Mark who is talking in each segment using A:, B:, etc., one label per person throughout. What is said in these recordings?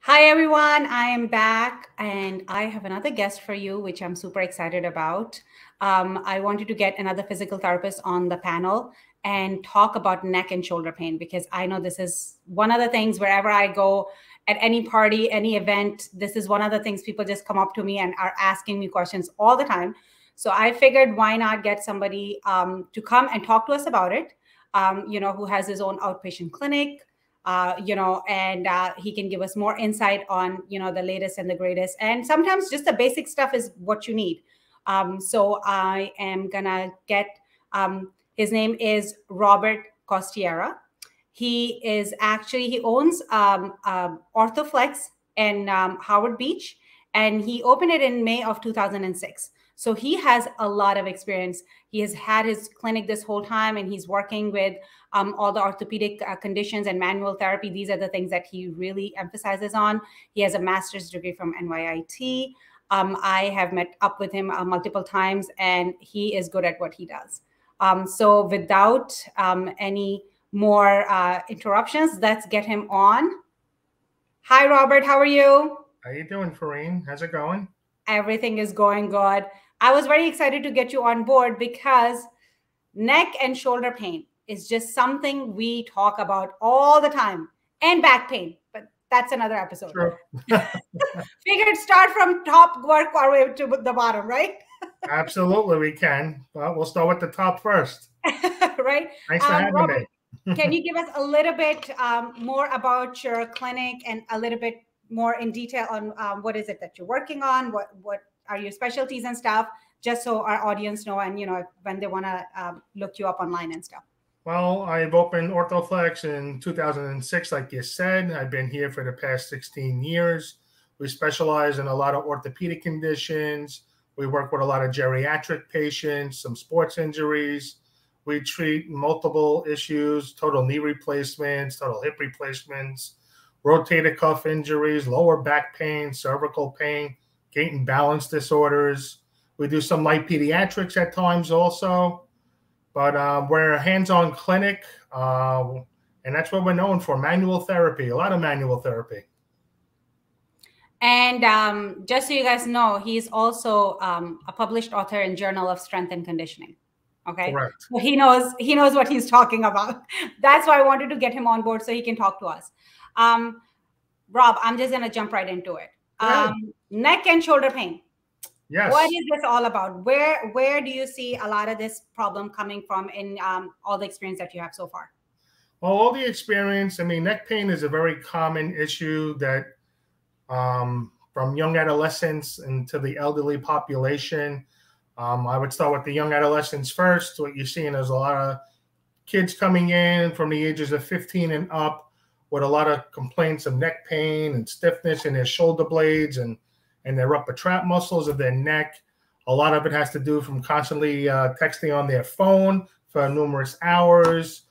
A: Hi, everyone. I am back and I have another guest for you, which I'm super excited about. I wanted to get another physical therapist on the panel and talk about neck and shoulder pain because I know this is one of the things wherever I go at any party, any event, this is one of the things people just come up to me and are asking me questions all the time. So I figured why not get somebody to come and talk to us about it, who has his own outpatient clinic and he can give us more insight on, the latest and the greatest. And sometimes just the basic stuff is what you need. So I am gonna get, his name is Robert Costiera. He owns OrthoFlex in Howard Beach, and he opened it in May of 2006. So he has a lot of experience. He has had his clinic this whole time, and he's working with all the orthopedic conditions and manual therapy. These are the things that he really emphasizes on. He has a master's degree from NYIT. I have met up with him multiple times, and he is good at what he does. So without any more interruptions, let's get him on. Hi, Robert. How are you?
B: How you doing, Fareen? How's it going?
A: Everything is going good. I was very excited to get you on board because neck and shoulder pain is just something we talk about all the time, and back pain, but that's another episode.
B: Sure.
A: Figured start from top, work our way to the bottom, right?
B: Absolutely, we can. But we'll start with the top first.
A: Right.
B: Thanks for having
A: Robert,
B: me.
A: can you give us a little bit more about your clinic and a little bit more in detail on what is it that you're working on? What are your specialties and stuff, just so our audience know, and when they want to look you up online and stuff.
B: Well, I've opened OrthoFlex in 2006, like you said. I've been here for the past 16 years. We specialize in a lot of orthopedic conditions. We work with a lot of geriatric patients, some sports injuries. We treat multiple issues, total knee replacements, total hip replacements, rotator cuff injuries, lower back pain, cervical pain, gait and balance disorders. We do some light pediatrics at times also, but we're a hands-on clinic, and that's what we're known for, manual therapy, a lot of manual therapy.
A: And just so you guys know, he's also a published author in Journal of Strength and Conditioning. Okay.
B: Correct.
A: So he knows what he's talking about. That's why I wanted to get him on board so he can talk to us. Rob, I'm just going to jump right into it. Neck and shoulder pain.
B: Yes.
A: What is this all about? Where do you see a lot of this problem coming from in all the experience that you have so far?
B: Well, all the experience, I mean, neck pain is a very common issue that from young adolescents into the elderly population. I would start with the young adolescents first. What you're seeing is a lot of kids coming in from the ages of 15 and up with a lot of complaints of neck pain and stiffness in their shoulder blades and their upper trap muscles of their neck. A lot of it has to do from constantly texting on their phone for numerous hours,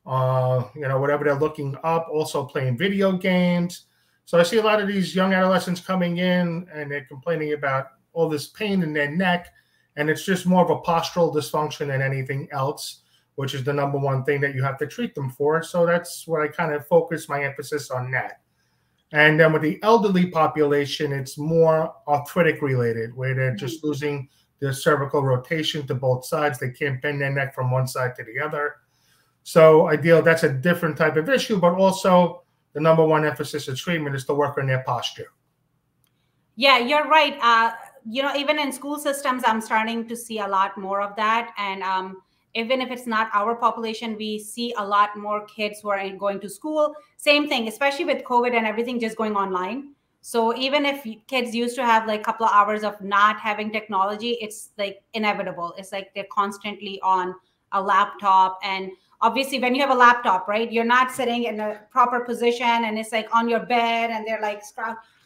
B: whatever they're looking up, also playing video games. So I see a lot of these young adolescents coming in and they're complaining about all this pain in their neck. And it's just more of a postural dysfunction than anything else, which is the number one thing that you have to treat them for. So that's what I kind of focus my emphasis on that. And then with the elderly population, it's more arthritic related, where they're just losing their cervical rotation to both sides. They can't bend their neck from one side to the other. So that's a different type of issue, but also the number one emphasis of treatment is to work on their posture.
A: Yeah, you're right. Even in school systems, I'm starting to see a lot more of that. And even if it's not our population, we see a lot more kids who are going to school. Same thing, especially with COVID and everything just going online. So even if kids used to have like a couple of hours of not having technology, it's like inevitable. It's like they're constantly on a laptop. And obviously when you have a laptop, right, you're not sitting in a proper position and it's like on your bed and they're like,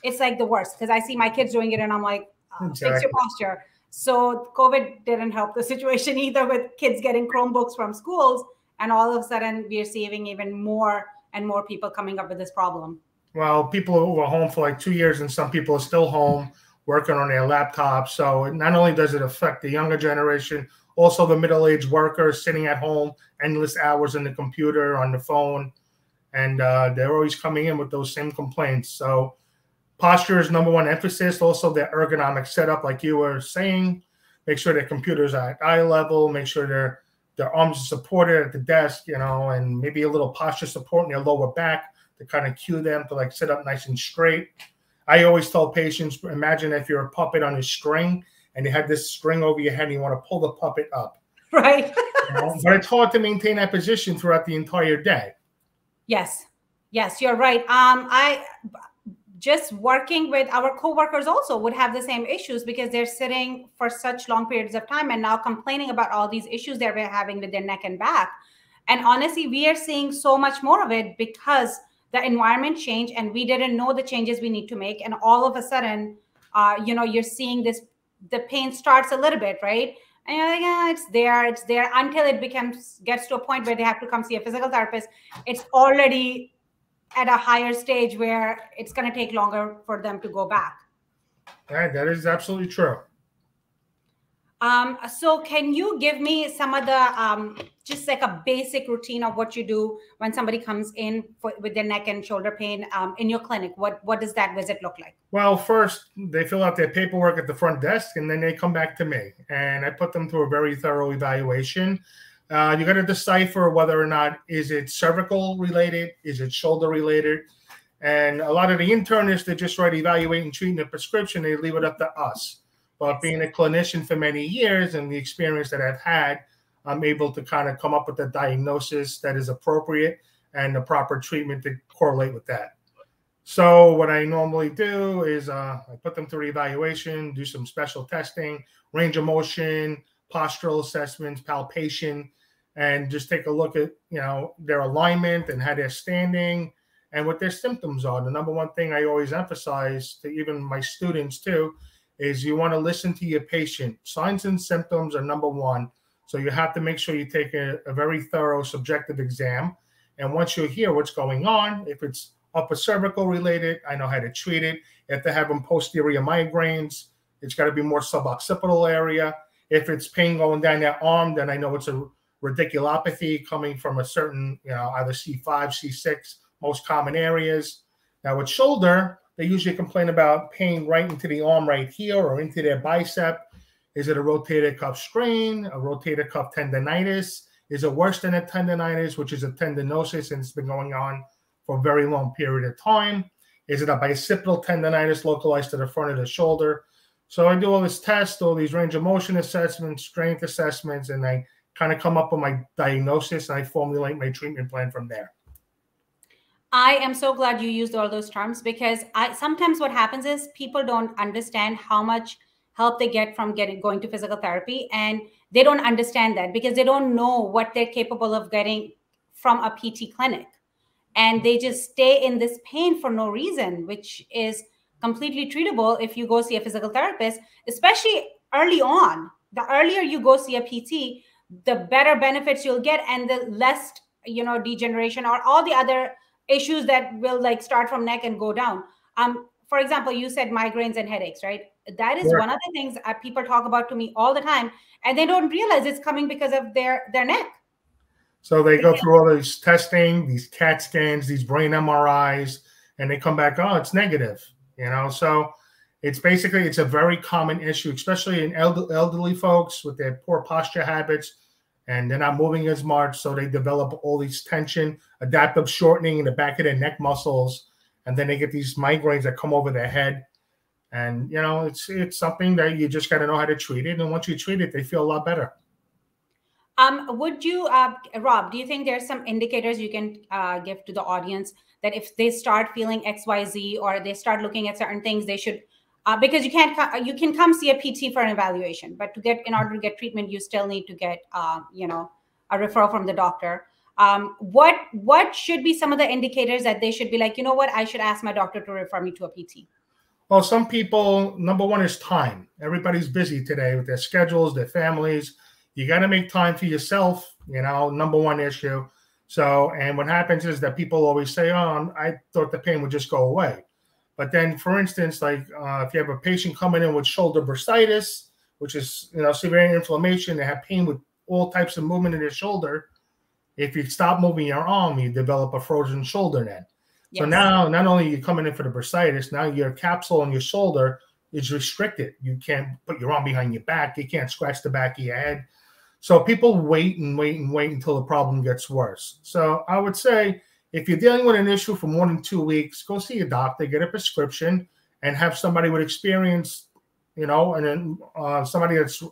A: it's like the worst because I see my kids doing it and I'm like, fix your posture. So COVID didn't help the situation either with kids getting Chromebooks from schools. And all of a sudden we're seeing even more and more people coming up with this problem.
B: Well, people who were home for like 2 years and some people are still home working on their laptops. So not only does it affect the younger generation, also the middle-aged workers sitting at home, endless hours on the computer, on the phone. And they're always coming in with those same complaints. So Posture is number one emphasis. Also, their ergonomic setup, like you were saying. Make sure their computers are at eye level. Make sure their arms are supported at the desk, and maybe a little posture support in their lower back to kind of cue them to like sit up nice and straight. I always tell patients, imagine if you're a puppet on a string and you had this string over your head and you want to pull the puppet up.
A: Right.
B: But it's hard to maintain that position throughout the entire day.
A: Yes. Yes, you're right. I just working with our coworkers also would have the same issues because they're sitting for such long periods of time and now complaining about all these issues that we're having with their neck and back. And honestly, we are seeing so much more of it because the environment changed and we didn't know the changes we need to make. And all of a sudden, you're seeing the pain starts a little bit, right? And you're like, yeah, it's there until it gets to a point where they have to come see a physical therapist. It's already at a higher stage where it's going to take longer for them to go back.
B: Right, that is absolutely true.
A: So can you give me some of the, just like a basic routine of what you do when somebody comes in with their neck and shoulder pain in your clinic? What does that visit look like?
B: Well, first, they fill out their paperwork at the front desk, and then they come back to me. And I put them through a very thorough evaluation. You got to decipher whether or not is it cervical related, is it shoulder related. And a lot of the internists, they just write evaluating, treating the prescription. They leave it up to us. But being a clinician for many years and the experience that I've had, I'm able to kind of come up with a diagnosis that is appropriate and the proper treatment to correlate with that. So what I normally do is I put them through the evaluation, do some special testing, range of motion, postural assessments, palpation, and just take a look at, their alignment and how they're standing and what their symptoms are. The number one thing I always emphasize to even my students too is you want to listen to your patient. Signs and symptoms are number one. So you have to make sure you take a very thorough subjective exam. And once you hear what's going on, if it's upper cervical related, I know how to treat it. If they have them posterior migraines, it's got to be more suboccipital area. If it's pain going down their arm, then I know it's a radiculopathy coming from a certain, either C5, C6, most common areas. Now with shoulder, they usually complain about pain right into the arm right here or into their bicep. Is it a rotator cuff strain, a rotator cuff tendonitis? Is it worse than a tendonitis, which is a tendinosis and it's been going on for a very long period of time? Is it a bicipital tendonitis localized to the front of the shoulder? So I do all this test, all these range of motion assessments, strength assessments, and I kind of come up with my diagnosis and I formulate my treatment plan from there.
A: I am so glad you used all those terms because sometimes what happens is people don't understand how much help they get from going to physical therapy, and they don't understand that because they don't know what they're capable of getting from a PT clinic, and they just stay in this pain for no reason, which is completely treatable if you go see a physical therapist, especially early on. The earlier you go see a PT, the better benefits you'll get and the less degeneration or all the other issues that will start from neck and go down. For example, you said migraines and headaches, right? That is one of the things people talk about to me all the time, and they don't realize it's coming because of their neck.
B: So they go through all this testing, these CAT scans, these brain MRIs, and they come back, oh, it's negative, So it's a very common issue, especially in elderly folks with their poor posture habits, and they're not moving as much, so they develop all these tension, adaptive shortening in the back of their neck muscles, and then they get these migraines that come over their head. And, it's something that you just got to know how to treat it, and once you treat it, they feel a lot better.
A: Would you, Rob, do you think there's some indicators you can give to the audience that if they start feeling XYZ or they start looking at certain things, they should, because you can come see a PT for an evaluation, but in order to get treatment, you still need to get, a referral from the doctor. What should be some of the indicators that they should be like, I should ask my doctor to refer me to a PT?
B: Well, some people, number one is time. Everybody's busy today with their schedules, their families. You got to make time for yourself, number one issue. So, and what happens is that people always say, oh, I thought the pain would just go away. But then, for instance, if you have a patient coming in with shoulder bursitis, which is, severe inflammation, they have pain with all types of movement in their shoulder. If you stop moving your arm, you develop a frozen shoulder then. So
A: Yes.
B: now, not only are you coming in for the bursitis, now your capsule on your shoulder is restricted. You can't put your arm behind your back. You can't scratch the back of your head. So people wait and wait and wait until the problem gets worse. So I would say if you're dealing with an issue for more than 2 weeks, go see a doctor, get a prescription, and have somebody with experience, and then somebody that's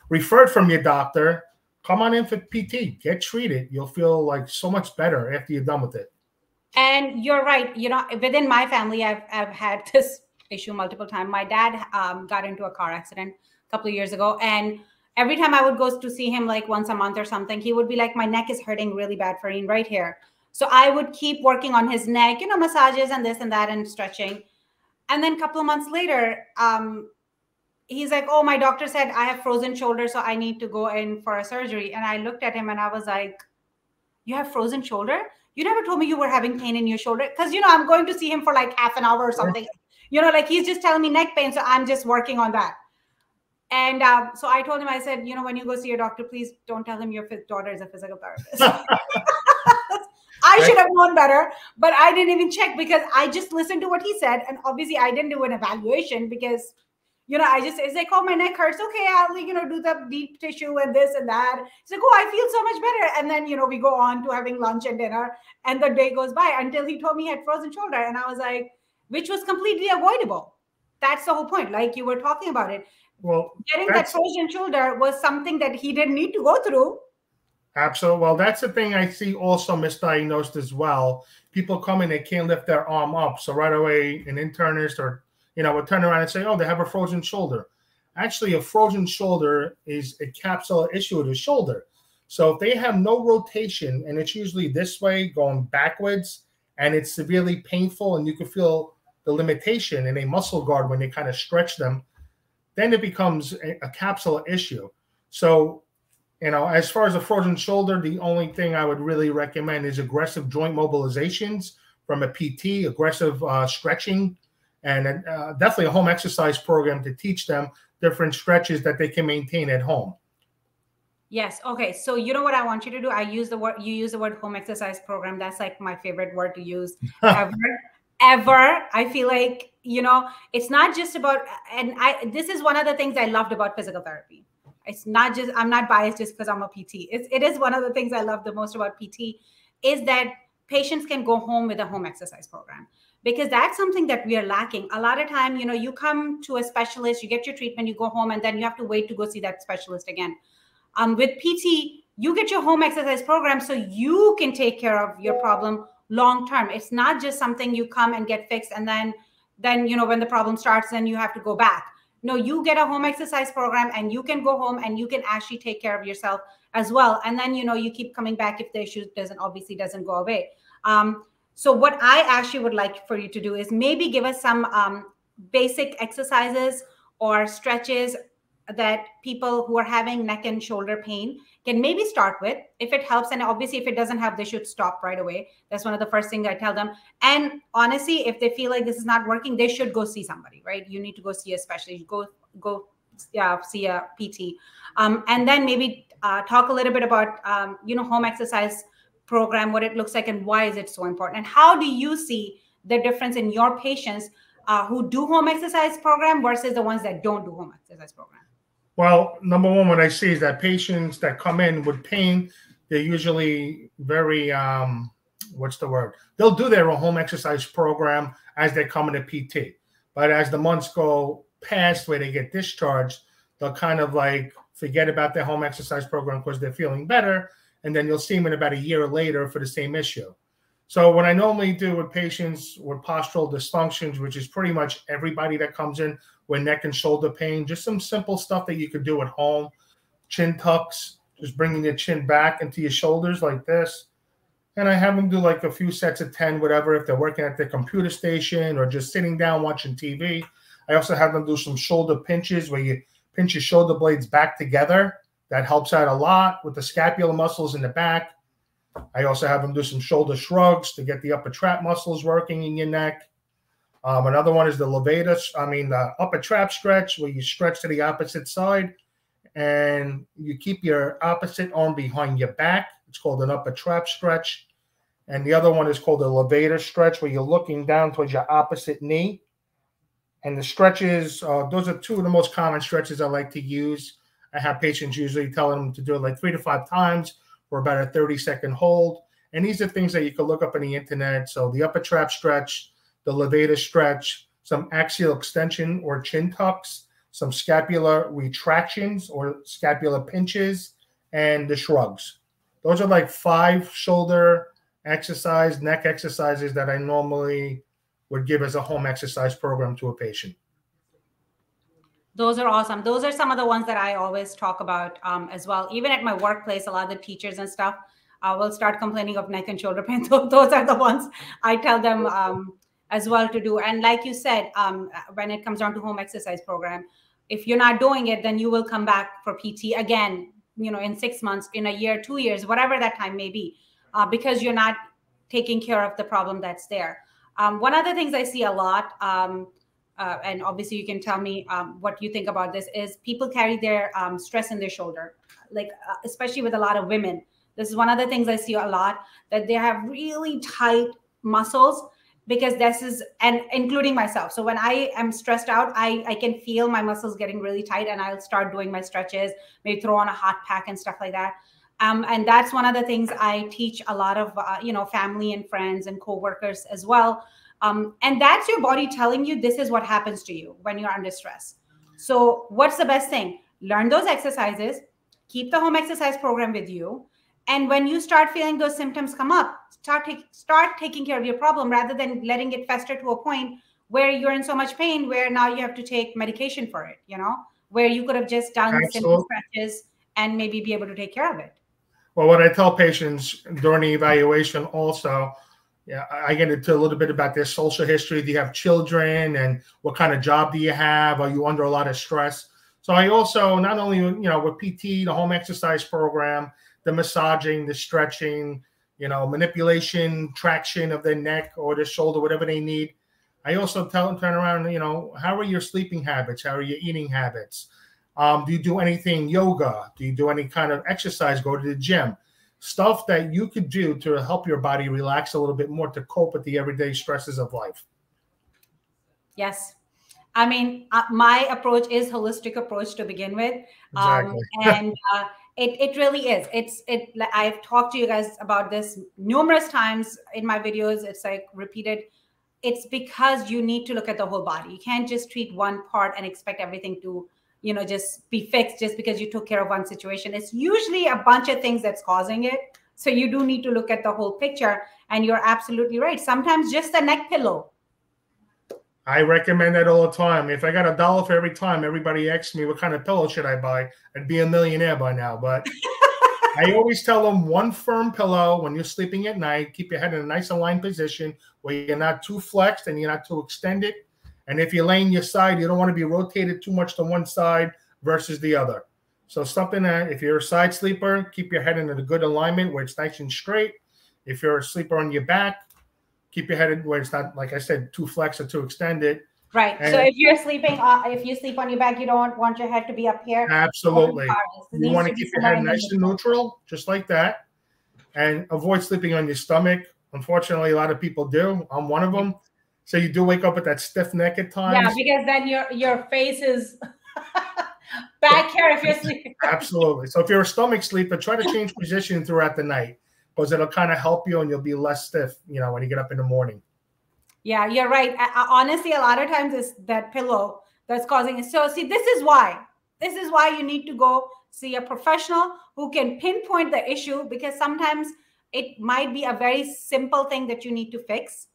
B: referred from your doctor, come on in for PT, get treated. You'll feel like so much better after you're done with it.
A: And you're right. Within my family, I've had this issue multiple times. My dad got into a car accident a couple of years ago, and every time I would go to see him, like once a month or something, he would be like, my neck is hurting really bad, Fareen, right here. So I would keep working on his neck, massages and this and that and stretching. And then a couple of months later, he's like, oh, my doctor said I have frozen shoulder, so I need to go in for a surgery. And I looked at him and I was like, you have frozen shoulder? You never told me you were having pain in your shoulder. Because, I'm going to see him for like half an hour or something. Like he's just telling me neck pain. So I'm just working on that. And so I told him, I said, when you go see your doctor, please don't tell him your daughter is a physical therapist. I should have known better, but I didn't even check because I just listened to what he said. And obviously I didn't do an evaluation because, it's like, oh, my neck hurts. Okay, I'll, do the deep tissue and this and that. It's like, oh, I feel so much better. And then, we go on to having lunch and dinner and the day goes by until he told me he had frozen shoulder. And I was like, which was completely avoidable. That's the whole point. Like you were talking about it.
B: Well,
A: getting that frozen shoulder was something that he didn't need to go through.
B: Absolutely. Well, that's the thing I see also misdiagnosed as well. People come in, they can't lift their arm up. So right away, an internist or will turn around and say, oh, they have a frozen shoulder. Actually, a frozen shoulder is a capsular issue of the shoulder. So if they have no rotation, and it's usually this way, going backwards, and it's severely painful, and you can feel the limitation in a muscle guard when they kind of stretch them, then it becomes a capsular issue. So, as far as a frozen shoulder, the only thing I would really recommend is aggressive joint mobilizations from a PT, aggressive stretching, and definitely a home exercise program to teach them different stretches that they can maintain at home.
A: Yes. Okay. So you know what I want you to do? You use the word home exercise program. That's like my favorite word to use ever. I feel like, it's not just about, this is one of the things I loved about physical therapy. It's not just, I'm not biased just because I'm a PT. It is one of the things I love the most about PT is that patients can go home with a home exercise program, because that's something that we are lacking. A lot of time, you come to a specialist, you get your treatment, you go home, and then you have to wait to go see that specialist again. With PT, you get your home exercise program so you can take care of your problem long term. It's not just something you come and get fixed, and then when the problem starts, then you have to go back. No, you get a home exercise program and you can go home and you can actually take care of yourself as well. And then, you keep coming back if the issue doesn't go away. So what I actually would like for you to do is maybe give us some basic exercises or stretches that people who are having neck and shoulder pain can maybe start with, if it helps. And obviously, if it doesn't help, they should stop right away. That's one of the first things I tell them. And honestly, if they feel like this is not working, they should go see somebody, right? You need to go see a specialist, go see a PT. And then maybe talk a little bit about, home exercise program, what it looks like and why is it so important? And how do you see the difference in your patients who do home exercise program versus the ones that don't do home exercise program?
B: Well, number one, what I see is that patients that come in with pain, they're usually very, what's the word? They'll do their own home exercise program as they come into PT. But as the months go past where they get discharged, they'll kind of like forget about their home exercise program because they're feeling better. And then you'll see them in about a year later for the same issue. So what I normally do with patients with postural dysfunctions, which is pretty much everybody that comes in with neck and shoulder pain, just some simple stuff that you could do at home. Chin tucks, just bringing your chin back into your shoulders like this. And I have them do like a few sets of 10, whatever, if they're working at their computer station or just sitting down watching TV. I also have them do some shoulder pinches where you pinch your shoulder blades back together. That helps out a lot with the scapular muscles in the back. I also have them do some shoulder shrugs to get the upper trap muscles working in your neck. Another one is the upper trap stretch, where you stretch to the opposite side and you keep your opposite arm behind your back. It's called an upper trap stretch. And the other one is called the levator stretch, where you're looking down towards your opposite knee. And the stretches, those are two of the most common stretches I like to use. I have patients usually telling them to do it like 3 to 5 times for about a 30-second hold. And these are things that you can look up on the internet. So the upper trap stretch, the levator stretch, some axial extension or chin tucks, some scapular retractions or scapular pinches, and the shrugs. Those are like 5 shoulder exercise, neck exercises that I normally would give as a home exercise program to a patient.
A: Those are awesome. Those are some of the ones that I always talk about as well. Even at my workplace, a lot of the teachers and stuff will start complaining of neck and shoulder pain. So those are the ones I tell them as well to do. And like you said, when it comes down to home exercise program, if you're not doing it, then you will come back for PT again, in 6 months, in a year, 2 years, whatever that time may be, because you're not taking care of the problem that's there. One of the things I see a lot, and obviously you can tell me what you think about this, is people carry their stress in their shoulder, like especially with a lot of women. This is one of the things I see a lot, that they have really tight muscles, because this is, and including myself. So when I am stressed out, I can feel my muscles getting really tight, and I'll start doing my stretches, maybe throw on a hot pack and stuff like that. And that's one of the things I teach a lot of, family and friends and coworkers as well. And that's your body telling you this is what happens to you when you're under stress. So what's the best thing? Learn those exercises, keep the home exercise program with you. And when you start feeling those symptoms come up, start taking care of your problem, rather than letting it fester to a point where you're in so much pain, where now you have to take medication for it, where you could have just done simple stretches and maybe be able to take care of it.
B: Well, what I tell patients during the evaluation also, I get into a little bit about their social history. Do you have children, and what kind of job do you have? Are you under a lot of stress? So I also, not only, with PT, the home exercise program, the massaging, the stretching, manipulation, traction of the neck or the shoulder, whatever they need. I also turn around, how are your sleeping habits? How are your eating habits? Do you do anything yoga? Do you do any kind of exercise? Go to the gym? Stuff that you could do to help your body relax a little bit more, to cope with the everyday stresses of life.
A: Yes. I mean, my approach is holistic approach to begin with.
B: Exactly.
A: And it really is. I've talked to you guys about this numerous times in my videos. It's like repeated. It's because you need to look at the whole body. You can't just treat one part and expect everything to, just be fixed just because you took care of one situation. It's usually a bunch of things that's causing it. So you do need to look at the whole picture. And you're absolutely right. Sometimes just a neck pillow.
B: I recommend that all the time. If I got $1 for every time everybody asks me what kind of pillow should I buy, I'd be a millionaire by now. But I always tell them, one firm pillow when you're sleeping at night. Keep your head in a nice aligned position where you're not too flexed and you're not too extended. And if you're laying your side, you don't want to be rotated too much to one side versus the other. So something that, if you're a side sleeper, keep your head in a good alignment where it's nice and straight. If you're a sleeper on your back, keep your head where it's not, like I said, too flexed or too extended.
A: Right. And so if you're sleeping, if you sleep on your back, you don't want your head to be up here.
B: Absolutely. You want to keep your head nice and neutral, just like that. And avoid sleeping on your stomach. Unfortunately, a lot of people do. I'm one of them. So you do wake up with that stiff neck at times.
A: Yeah, because then your face is back here if you're sleeping.
B: Absolutely. So if you're a stomach sleeper, try to change position throughout the night, because it'll kind of help you and you'll be less stiff, when you get up in the morning.
A: Yeah, you're right. Honestly, a lot of times it's that pillow that's causing it. So see, this is why you need to go see a professional who can pinpoint the issue, because sometimes it might be a very simple thing that you need to fix.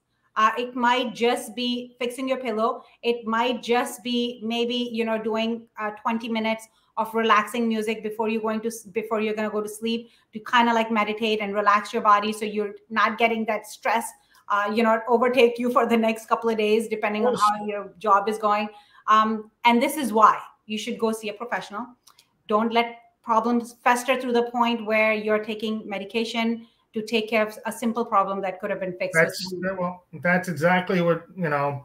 A: It might just be fixing your pillow. It might just be maybe, doing 20 minutes of relaxing music before you're going to go to sleep, to kind of like meditate and relax your body, so you're not getting that stress overtake you for the next couple of days, depending on how your job is going. And this is why you should go see a professional. Don't let problems fester to the point where you're taking medication to take care of a simple problem that could have been fixed.
B: That's exactly what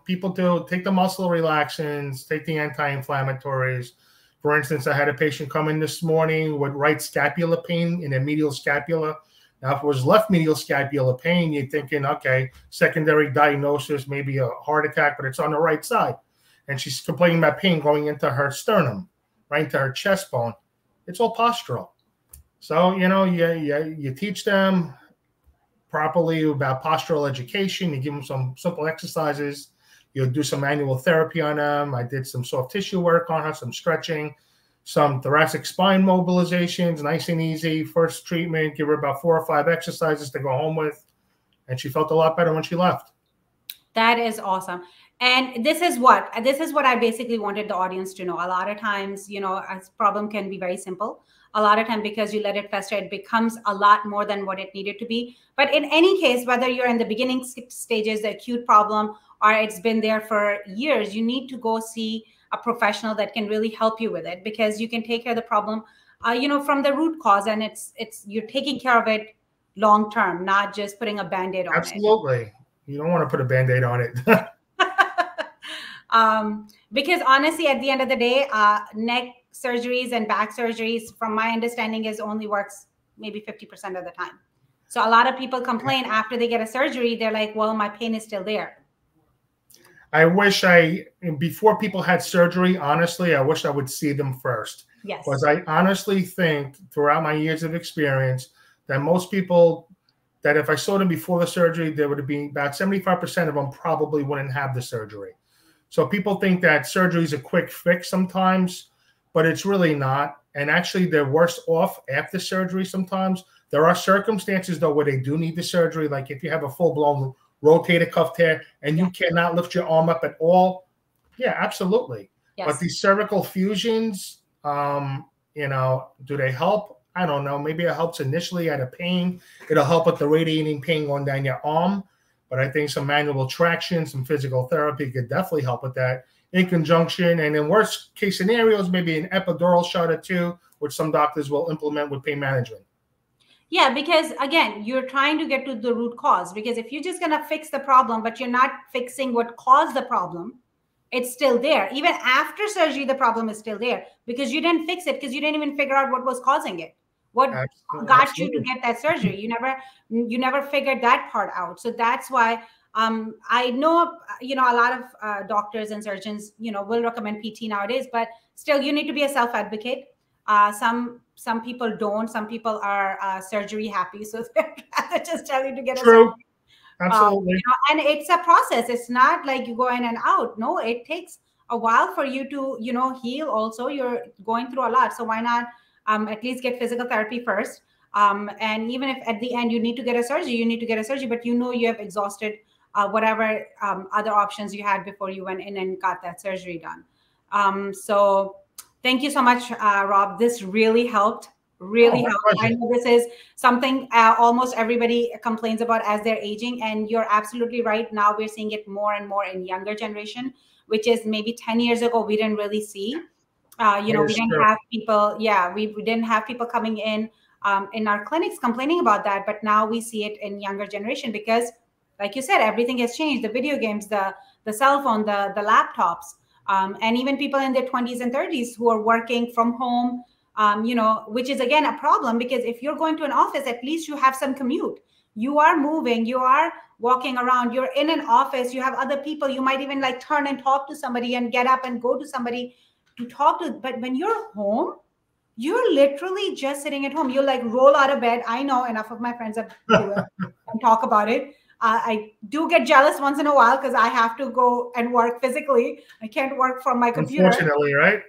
B: people do. Take the muscle relaxants, take the anti-inflammatories. For instance, I had a patient come in this morning with right scapular pain in the medial scapula. Now, if it was left medial scapular pain, you're thinking, okay, secondary diagnosis, maybe a heart attack, but it's on the right side. And she's complaining about pain going into her sternum, right into her chest bone. It's all postural. So, you teach them properly about postural education. You give them some simple exercises. You'll do some manual therapy on them. I did some soft tissue work on her, some stretching, some thoracic spine mobilizations, nice and easy. First treatment, give her about 4 or 5 exercises to go home with. And she felt a lot better when she left.
A: That is awesome. And this is what I basically wanted the audience to know. A lot of times, a problem can be very simple. A lot of time, because you let it fester, it becomes a lot more than what it needed to be. But in any case, whether you're in the beginning stages, the acute problem, or it's been there for years, you need to go see a professional that can really help you with it, because you can take care of the problem, from the root cause, and it's you're taking care of it long term, not just putting a Band-Aid on it.
B: Absolutely. You don't want to put a Band-Aid on it.
A: Because honestly, at the end of the day, neck surgeries and back surgeries, from my understanding, only works maybe 50% of the time. So a lot of people complain after they get a surgery. They're like, well, my pain is still there.
B: I wish before people had surgery, honestly, I wish I would see them first.
A: Yes.
B: Because I honestly think throughout my years of experience that most people, that if I saw them before the surgery, there would be about 75% of them probably wouldn't have the surgery. So people think that surgery is a quick fix sometimes, but it's really not. And actually, they're worse off after surgery sometimes. There are circumstances, though, where they do need the surgery, like if you have a full-blown rotator cuff tear and you cannot lift your arm up at all. Yeah, absolutely. Yes. But these cervical fusions, do they help? I don't know. Maybe it helps initially at a pain. It'll help with the radiating pain going down your arm. But I think some manual traction, some physical therapy could definitely help with that in conjunction. And in worst case scenarios, maybe an epidural shot or 2, which some doctors will implement with pain management.
A: Yeah, because again, you're trying to get to the root cause, because if you're just going to fix the problem, but you're not fixing what caused the problem, it's still there. Even after surgery, the problem is still there because you didn't fix it, because you didn't even figure out what was causing it. What got you to get that surgery? You never figured that part out. So that's why I know, a lot of doctors and surgeons, will recommend PT nowadays, but still you need to be a self-advocate. Some people don't. Some people are surgery happy, so they're just tell you to get a surgery.
B: Absolutely.
A: And it's a process. It's not like you go in and out. No, it takes a while for you to, heal. Also, you're going through a lot. So why not at least get physical therapy first? And even if at the end you need to get a surgery, you need to get a surgery, but you have exhausted whatever other options you had before you went in and got that surgery done. So thank you so much, Rob. This really helped. Really helped. I know this is something almost everybody complains about as they're aging, and you're absolutely right. Now we're seeing it more and more in younger generation, which is maybe 10 years ago we didn't really see. We didn't have people. Yeah, we didn't have people coming in our clinics complaining about that, but now we see it in younger generation because, like you said, everything has changed. The video games, the cell phone, the laptops, and even people in their 20s and 30s who are working from home. Which is again a problem, because if you're going to an office, at least you have some commute. You are moving, you are walking around, you're in an office, you have other people, you might even like turn and talk to somebody and get up and go to somebody to talk to. But when you're home, you're literally just sitting at home. You like roll out of bed. I know enough of my friends that do it and talk about it. I do get jealous once in a while because I have to go and work physically. I can't work from my computer.
B: Unfortunately, right?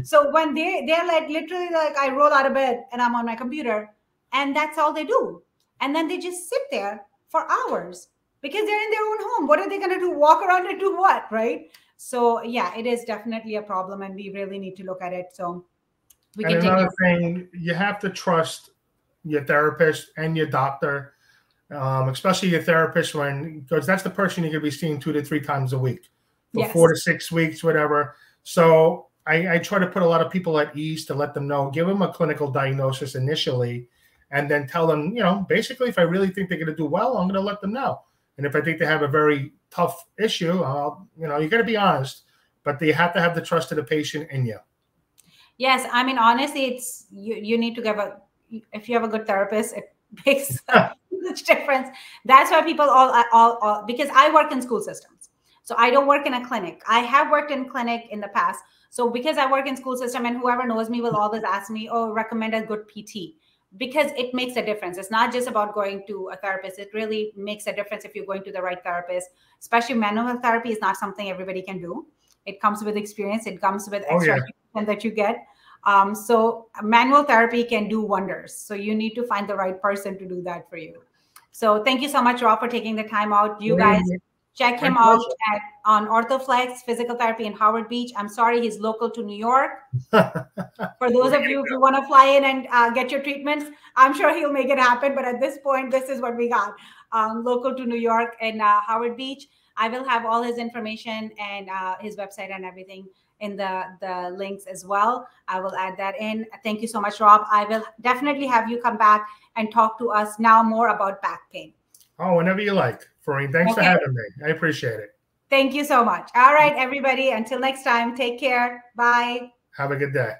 A: So when they're like literally like, I roll out of bed and I'm on my computer, and that's all they do. And then they just sit there for hours because they're in their own home. What are they going to do? Walk around and do what? Right. So yeah, it is definitely a problem, and we really need to look at it. So we can
B: another thing, you have to trust your therapist and your doctor, especially your therapist, because that's the person you're going to be seeing 2 to 3 times a week for 4 to 6 weeks, whatever. So I try to put a lot of people at ease to let them know, give them a clinical diagnosis initially, and then tell them, basically, if I really think they're going to do well, I'm going to let them know. And if I think they have a very tough issue, you got to be honest, but they have to have the trust of the patient in you.
A: Yes. I mean, honestly, it's, you need to if you have a good therapist, makes a huge difference. That's why people all because I work in school systems. So I don't work in a clinic. I have worked in clinic in the past. So because I work in school system, and whoever knows me will always ask me, oh, recommend a good PT, because it makes a difference. It's not just about going to a therapist. It really makes a difference if you're going to the right therapist. Especially manual health therapy is not something everybody can do. It comes with experience. It comes with extra education that you get. So manual therapy can do wonders. So you need to find the right person to do that for you. So thank you so much, Rob, for taking the time out. You guys check him out on OrthoFlex Physical Therapy in Howard Beach. I'm sorry, he's local to New York. For those of you, if you want to fly in and get your treatments, I'm sure he'll make it happen. But at this point, this is what we got. Local to New York and Howard Beach. I will have all his information and his website and everything in the links as well. I will add that in. Thank you so much, Rob. I will definitely have you come back and talk to us now more about back pain.
B: Oh, whenever you like. Farine, thanks for having me. I appreciate it.
A: Thank you so much. All right, everybody. Until next time, take care. Bye.
B: Have a good day.